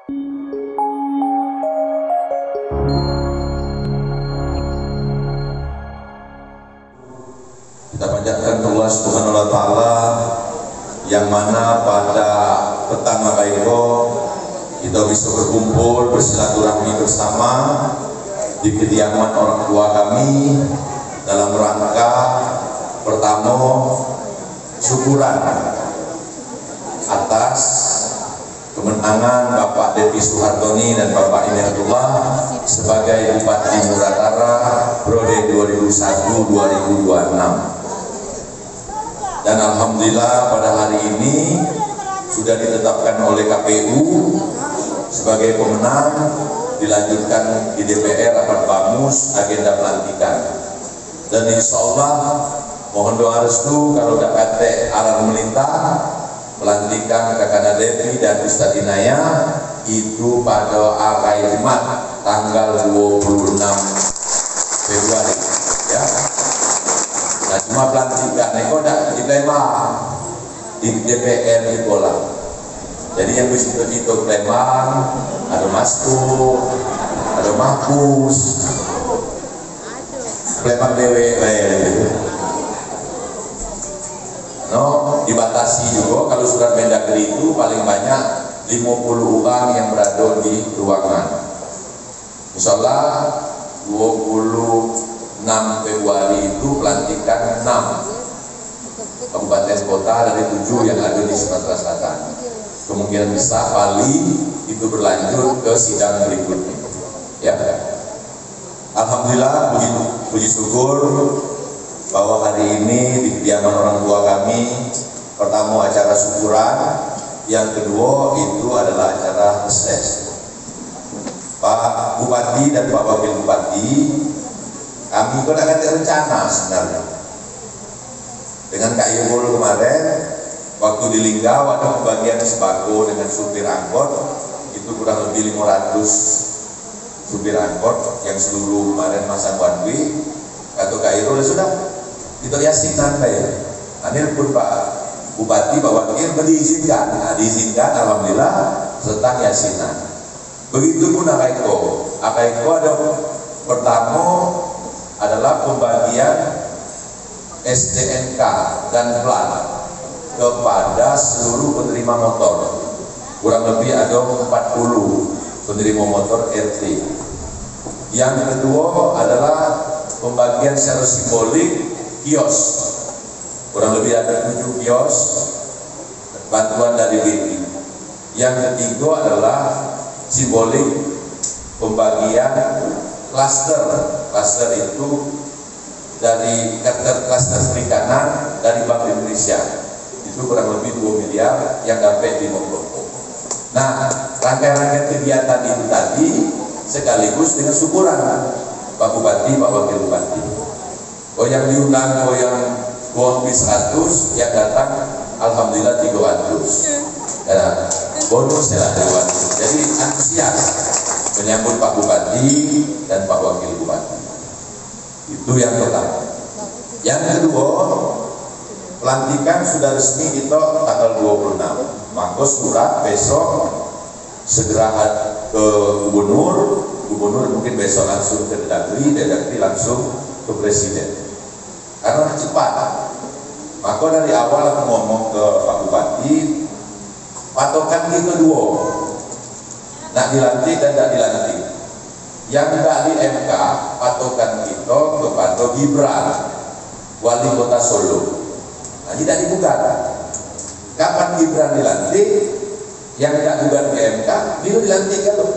Kita panjatkan Allah Subhanahu wa Ta'ala, yang mana pada petang Makaiko kita bisa berkumpul bersilaturahmi bersama di kediaman orang tua kami dalam rangka pertama syukuran atas kemenangan Bapak Devi Suhartoni dan Bapak Inayatullah sebagai Bupati Muratara periode 2001-2026. Dan alhamdulillah pada hari ini sudah ditetapkan oleh KPU sebagai pemenang, dilanjutkan di DPR rapat bamus agenda pelantikan. Dan insya Allah mohon doa restu kalau tak kate arah melintang pelantikan Kakanda Devi dan Ustadz Inaya itu pada hari Jumat tanggal 26 Februari ya. Nah, cuma pelantikan itu tidak dilema di DPR di bola. Jadi yang itu Sleman, ada Masku, ada Mahfuz, Sleman dewe, no, dibatasi juga kalau surat Mendagri itu paling banyak 50 orang yang berada di ruangan. Insyaallah 26 Februari itu pelantikan 6 kabupaten kota dari 7 yang ada di Sumatera Selatan. Kemungkinan besar Bali itu berlanjut ke sidang berikutnya. Ya. Alhamdulillah, puji syukur bahwa hari ini di kediaman orang tua kami pertama acara syukuran, yang kedua itu adalah acara reses. Pak Bupati dan Pak Wakil Bupati, kami pun akan rencana sebenarnya dengan Kak Yubul kemarin waktu di Linggau ada pembagian sembako dengan supir angkot, itu kurang lebih 500 supir angkot yang seluruh kemarin masa one way. Kata Kak Yubul sudah itu yasinan ya. Anil pun Pak Bupati, Pak Wakil diizinkan, diizinkan alhamdulillah serta yasinan. Begitu pun Akaiko ada pertama adalah pembagian STNK dan plat kepada seluruh penerima motor. Kurang lebih ada 40 penerima motor RT. Yang kedua adalah pembagian secara simbolik kios. Kurang lebih ada 7 kios bantuan dari BI. Yang ketiga adalah simbolik pembagian klaster. Klaster itu dari klaster perikanan dari Bank Indonesia. Itu kurang lebih 2 miliar yang dapat di Mokloko. Nah, rangkaian kegiatan itu tadi sekaligus dengan syukuran Pak Bupati, Pak Wakil Bupati. Oh yang diundang, oh yang lebih 100, yang datang alhamdulillah 300. Ya, bonus ya 200. Jadi antusias menyambut Pak Bupati dan Pak Wakil Bupati. Itu yang pertama. Yang kedua, pelantikan sudah resmi kita tanggal 26. Maka surat besok segera ke gubernur mungkin besok langsung ke Dagri langsung ke presiden. Karena cepat. Maka dari awal aku ngomong ke Pak Bupati, patokan kita dua, nak dilantik dan tidak dilantik. Yang dari MK patokan kita kepada Gibran wali kota Solo. Nah, tidak dibuka. Kapan Gibran dilantik? Yang tidak juga ke MK, bila dilantik kalau.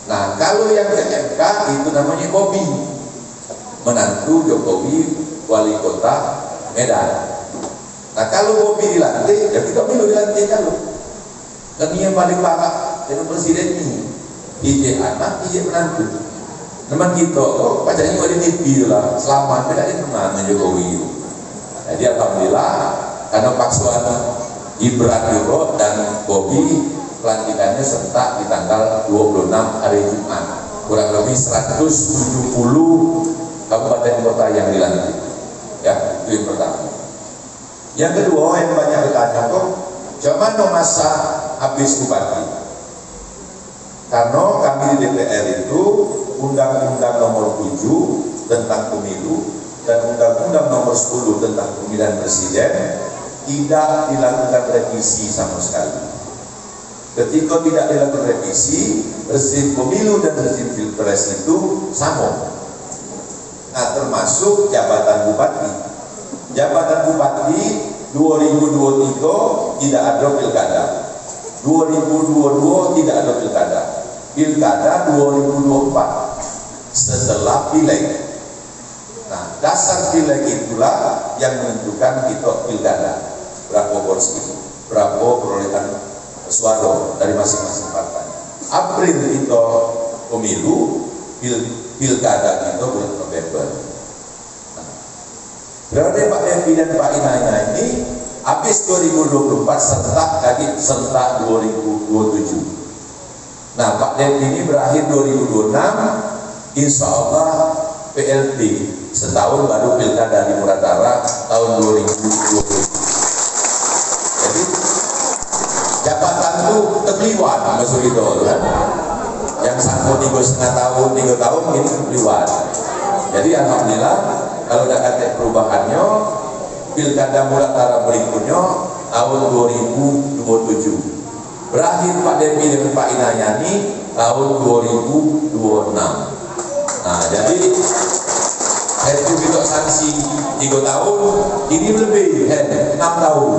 Nah, kalau yang ke MK itu namanya Bobi, menantu Jokowi wali kota Medan. Nah, kalau Bobi dilantik, ya kita bila dilantik kalau. Dan yang paling parah dengan presiden ini, ije anak, ije menantu. Teman kita, oh pacarnya ada TV lah, selamat, tidak ada teman Jokowi. Jadi alhamdulillah, karena paksuan Gibran juga dan Bobi pelantikannya serentak di tanggal 26 hari Jumat. Kurang lebih 170 kabupaten kota yang dilantik. Ya, itu yang pertama. Yang kedua yang banyak bertanya kok, Cuma no masa habis bupati. Karena kami di DPR itu Undang-Undang Nomor 7 tentang pemilu dan Undang-Undang Nomor 10 tentang pemilihan presiden tidak dilakukan revisi sama sekali. Ketika tidak dilakukan revisi, rezim pemilu dan rezim pilpres itu sama. Nah, termasuk jabatan bupati. Jabatan bupati 2023 tidak ada pilkada. 2022 tidak ada pilkada. Pilkada 2024 setelah pileg. Nah, dasar pileg itulah yang menentukan kita pilkada. Berapa kursi, berapa perolehan suara dari masing-masing partai. April itu pemilu, pilkada itu bulan November. Nah, berarti Pak Devi dan Pak Inaya ini habis 2024 serentak 2027. Nah, Pak Devi ini berakhir 2026, insya Allah PLT setahun baru pilkada di Muratara tahun 2020. Jadi jabatan itu terliwat Mas Ridho kan? Yang sangkut 3,5 tahun, 3 tahun ini terliwat. Jadi alhamdulillah kalau udah ada perubahannya, pilkada Muratara berikutnya tahun 2027. Berakhir Pak Devi dengan Pak Inayani tahun 2026. Nah, jadi itu kita sanksi 3 tahun, ini lebih 6 tahun.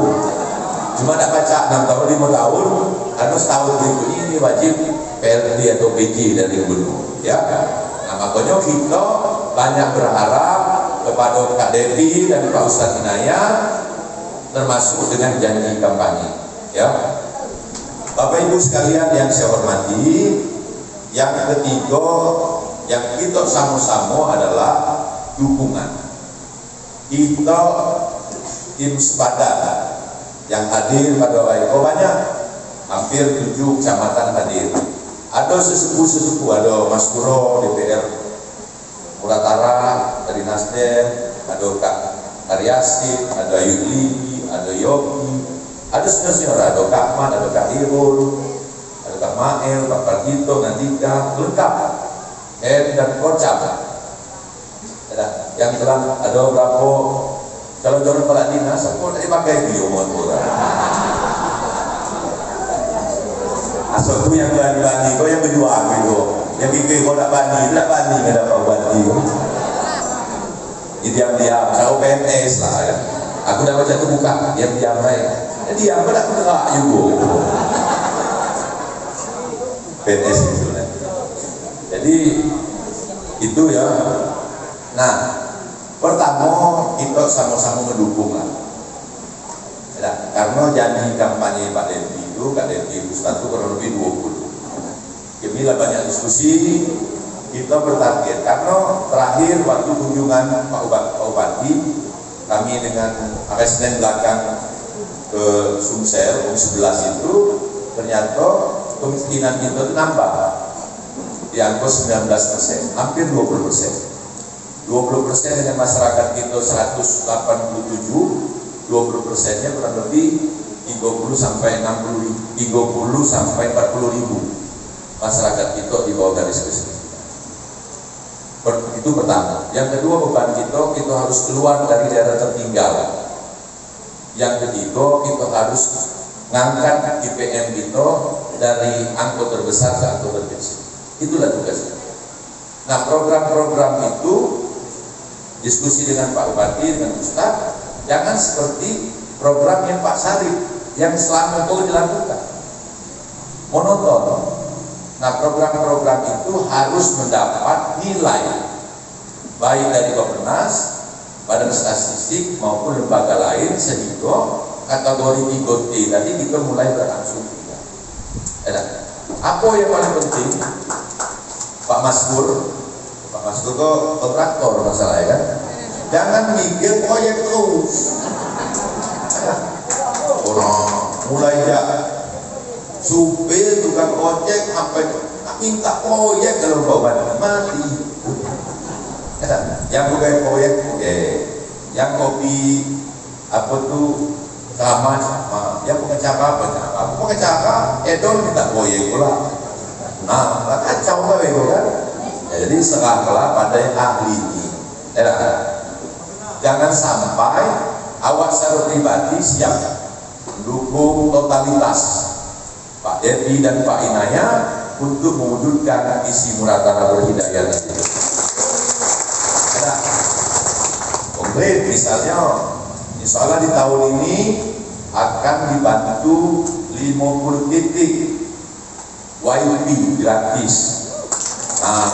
Cuma tidak baca 6 tahun, 5 tahun, karena setahun berikutnya ini wajib PLT atau PJ dari gubernur. Ya, nah makanya kita banyak berharap kepada Kak Devi dan Pak Ustadz Inayat, termasuk dengan janji kampanye. Ya, Bapak Ibu sekalian yang saya hormati, yang ketiga yang kita sama-sama adalah dukungan. Kita tim sepadan yang hadir pada Waiko banyak, hampir 7 kecamatan hadir. Ada sesepuh-sesepuh, ada Mas Kuro DPR Muratara dari Nasdem, ada Kak Karyasin, ada Yuli, ada Yogi, ada senior, ada Kak Man, ada Kak Irul, ada Kak Mael, Pak Partito, Nandika, lengkap. Dan Kocap. Yang telah ada berapa calon-calon kepala dinas, semua dari pakai dia orang. Asal tu yang bani, kau yang berjuang itu, yang bikin kau tak bani, tidak kau bani. Jadi diam-diam, saya PNS lah ya. Aku dah baca tu buka, diam-diam lah. Diam, kau tak bergerak juga. PNS itu. Jadi itu ya. Nah, pertama kita sama-sama mendukung lah. Ya, karena janji kampanye Pak Devi itu, Kak Devi Ustadz itu kurang lebih 20. Jadi bila banyak diskusi, kita bertarget. Karena terakhir waktu kunjungan Pak Bupati, kami dengan Presiden belakang ke Sumsel, 11 itu, ternyata kemiskinan kita itu nambah. Di angka 19%, hampir 20%. 20% dengan masyarakat kita 187, 20%-nya kurang lebih 30 sampai 40 ribu masyarakat kita di bawah garis kemiskinan. Itu pertama. Yang kedua, beban kita harus keluar dari daerah tertinggal. Yang ketiga, kita harus ngangkat IPM kita dari angka terbesar ke angka terkecil. Itulah tugasnya. Nah, program-program itu diskusi dengan Pak Bupati, dengan Ustadz, jangan seperti programnya Pak Sarif yang selama itu dilakukan monoton. Nah, program-program itu harus mendapat nilai baik dari Bappenas, Badan Statistik maupun lembaga lain, sehingga kategori 3T tadi kita mulai berangsur. Apa yang paling penting? Pak Maskur kok kontraktor masalahnya kan? Jangan mikir proyek terus. Orang mulai ya supir tukang ojek sampai minta proyek kalau bawa mati. Yang bukan proyek, yang kopi apa tuh sama yang pengecaka, edon minta boye pula. Nah, kacau kan itu kan. Ya, jadi serahlah pada yang ahli ini. Jangan sampai awak secara pribadi siap mendukung totalitas Pak Depi dan Pak Inaya untuk mewujudkan isi muratana berhidayah itu. Konkret, misalnya, insya Allah di tahun ini akan dibantu 50 titik WiFi gratis. Nah,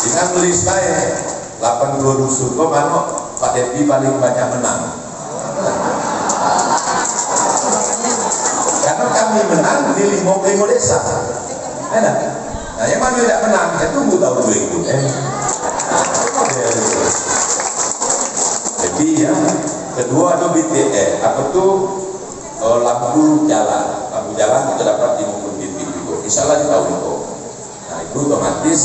dengan tulis saya 82 dusun, kok mana Pak Depi paling banyak menang? Karena kami menang di 5 desa. Nah, yang mana tidak menang, ya tunggu tahun berikutnya. Jadi ya, kedua itu BTE, apa tuh lampu jalan kita dapat 50 titik juga. Insya Allah di tahun itu. Nah, itu otomatis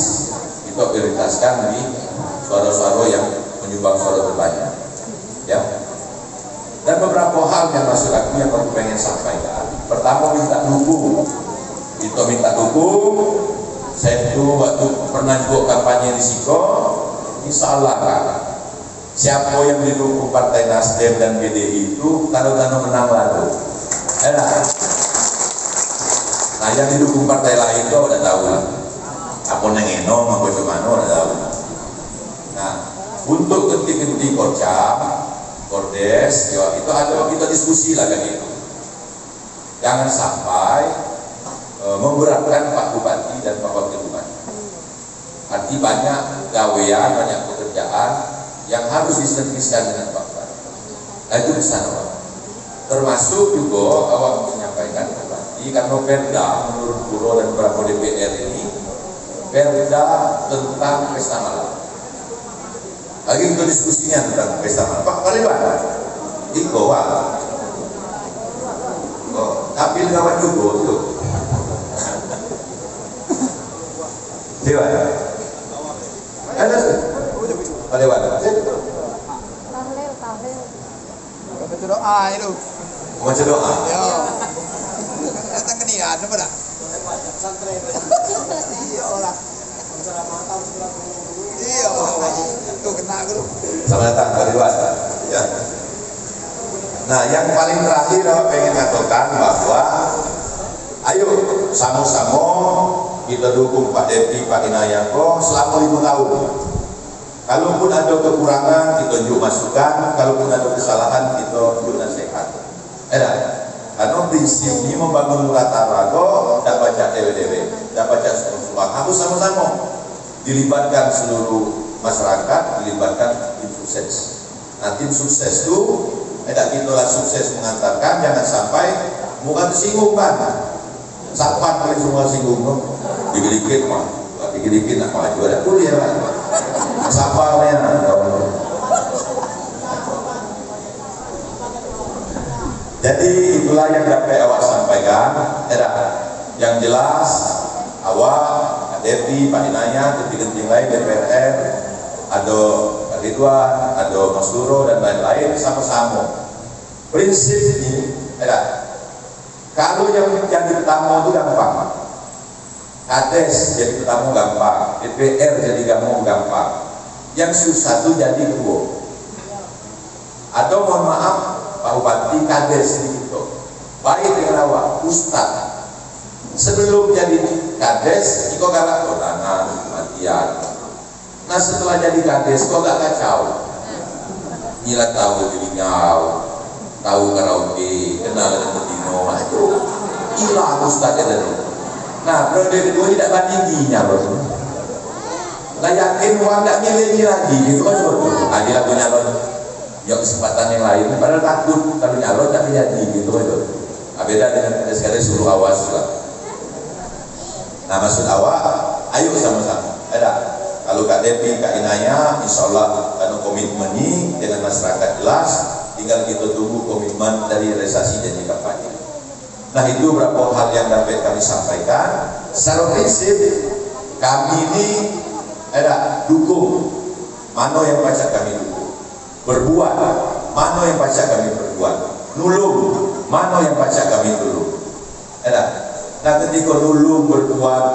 kita prioritaskan di suara-suara yang menyumbang suara terbanyak. Ya. Dan beberapa hal yang masuk aku yang aku pengen sampaikan. Pertama, minta dukung. Kita minta dukung. Saya itu waktu pernah juga kampanye di Siko, insya Allah kan. Siapa yang didukung Partai Nasdem dan PDI itu taruh-taruh menang lalu. Nah, yang didukung partai lain itu udah tahu lah. Apa yang enom, apa gimana udah tahu. Nah, untuk ketik-ketik kocak, kordes, ya, itu ada kita diskusi lah kan itu. Jangan sampai memberatkan Pak Bupati dan Pak Wakil Bupati. Arti banyak gawean, banyak pekerjaan yang harus diserviskan dengan Pak Bupati. Nah, itu pesan awak. Termasuk juga awak menyampaikan ke Bupati, karena Perda menurut Bureau dan beberapa DPR ini, Perda tentang pesta malam. Lagi itu diskusinya tentang pesta malam. Pak Paliwan, Iko, tapi kawan juga itu. Dewa, ada Paliwan. Baca doa itu. Baca doa. Ya. Datang ke dia, apa dah? Iya lah. Iya, itu kena aku. Selamat datang Paliwan. Ya. Nah, yang paling terakhir aku pengen katakan bahwa ayo sama-sama kita dukung Pak Depi, Pak Inayako selama 5 tahun. Kalaupun ada kekurangan, kita tunjuk masukan. Kalaupun ada kesalahan, kita tunjuk nasihat. Karena prinsip ini membangun Muratarago, dapat baca dewe-dewe, dapat baca semua. Harus sama-sama dilibatkan seluruh masyarakat, dilibatkan tim sukses. Nah, tim sukses itu, itulah sukses mengantarkan. Jangan sampai bukan tersinggung kan. Sapan paling semua singgung, dikit-dikit mah, dikit-dikit nak maju ada kuliah kan. Sabarnya, jadi itulah yang dapat awak sampaikan. Yang jelas awak, Pak Depi, Pak Inaya, ketik-ketik lain DPR, ada Pak Ridwan, ada Mas Duro dan lain-lain sama-sama. Prinsip ini, kalau yang jadi pertama itu gampang. Kades jadi pertama gampang, DPR jadi gampang. Yang susah itu jadi kedua. Atau mohon maaf Pak Bupati, Kades gitu. Baik dengan awak, Ustaz. Sebelum jadi Kades, kok galak kodangan, kematian. Nah, setelah jadi Kades, kok gak kacau. Gila tahu jadi nyau, tahu karaoke, kenal dengan Betino, itu hilang Ustaznya dari. Nah, periode kedua tidak bandinginya loh. Lah yakin uang gak milih lagi, gitu kan betul. Nah, dia punya nyalon, ya kesempatan yang lain. Padahal takut kalau nyalon tak jadi, gitu kan betul. Nah, beda dengan sekali suruh awas lah. Nah, maksud awak, ayo sama-sama. Kalau Kak Depi, Kak Inaya, insya Allah karena komitmen ini dengan masyarakat jelas, tinggal kita tunggu komitmen dari realisasi dan kampanye. Nah, itu beberapa hal yang dapat kami sampaikan. Secara prinsip, kami ini dukung mana yang baca kami dukung, berbuat mana yang baca kami berbuat, nulung Mana yang baca kami dulu? Nah ketika nulung berbuat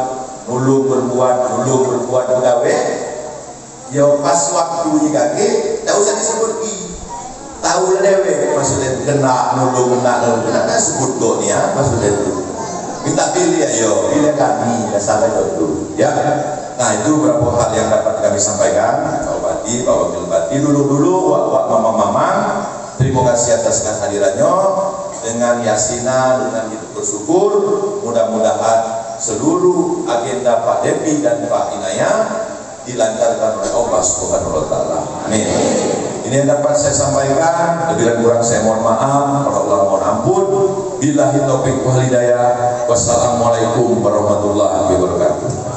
gawe, ya pas waktunya kaki, tak usah disebut ki. Tahu lah dewe, maksudnya kena nulung, nah sebut do ya, maksudnya itu. Minta pilih ayo, pilih kami, nggak salah itu, ya. Nah itu beberapa hal yang dapat kami sampaikan, Pak Bupati, Pak Wakil Bupati, dulu wak mama, terima kasih atas kehadirannya. Dengan yasina, dengan hidup bersyukur, mudah-mudahan seluruh agenda Pak Depi dan Pak Inaya dilancarkan oleh Allah Subhanahu wa Ta'ala. Amin. Ini yang dapat saya sampaikan. Lebih dan kurang saya mohon maaf. Kalau Allah mohon ampun. Billahi taufiq wal hidayah. Wassalamualaikum warahmatullahi wabarakatuh.